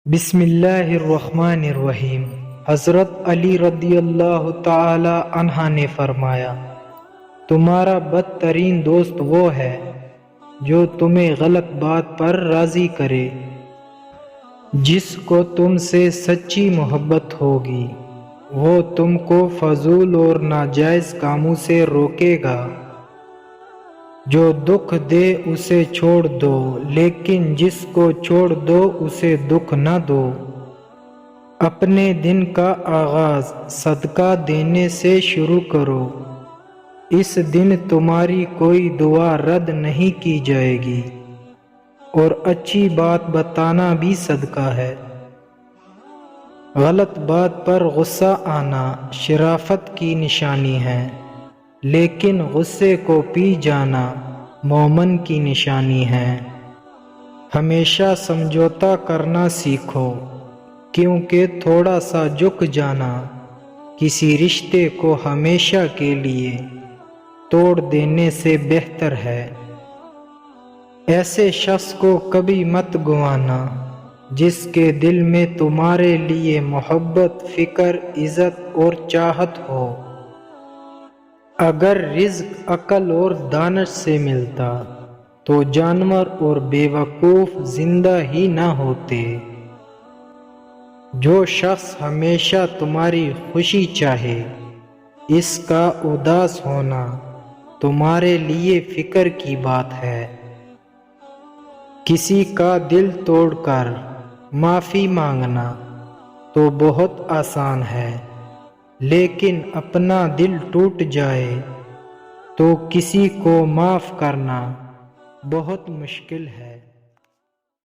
بسم اللہ الرحمن الرحیم۔ حضرت علی رضی اللہ تعالی عنہ نے فرمایا، تمہارا بدترین دوست وہ ہے جو تمہیں غلط بات پر راضی کرے۔ جس کو تم سے سچی محبت ہوگی وہ تم کو فضول اور ناجائز کاموں سے روکے گا۔ جو دکھ دے اسے چھوڑ دو، لیکن جس کو چھوڑ دو اسے دکھ نہ دو۔ اپنے دن کا آغاز صدقہ دینے سے شروع کرو، اس دن تمہاری کوئی دعا رد نہیں کی جائے گی، اور اچھی بات بتانا بھی صدقہ ہے۔ غلط بات پر غصہ آنا شرافت کی نشانی ہے، لیکن غصے کو پی جانا مومن کی نشانی ہے۔ ہمیشہ سمجھوتا کرنا سیکھو، کیونکہ تھوڑا سا جھک جانا کسی رشتے کو ہمیشہ کے لیے توڑ دینے سے بہتر ہے۔ ایسے شخص کو کبھی مت گنوانا جس کے دل میں تمہارے لیے محبت، فکر، عزت اور چاہت ہو۔ اگر رزق عقل اور دانش سے ملتا تو جانور اور بے وقوف زندہ ہی نہ ہوتے۔ جو شخص ہمیشہ تمہاری خوشی چاہے، اس کا اداس ہونا تمہارے لیے فکر کی بات ہے۔ کسی کا دل توڑ کر معافی مانگنا تو بہت آسان ہے، لیکن اپنا دل ٹوٹ جائے تو کسی کو معاف کرنا بہت مشکل ہے۔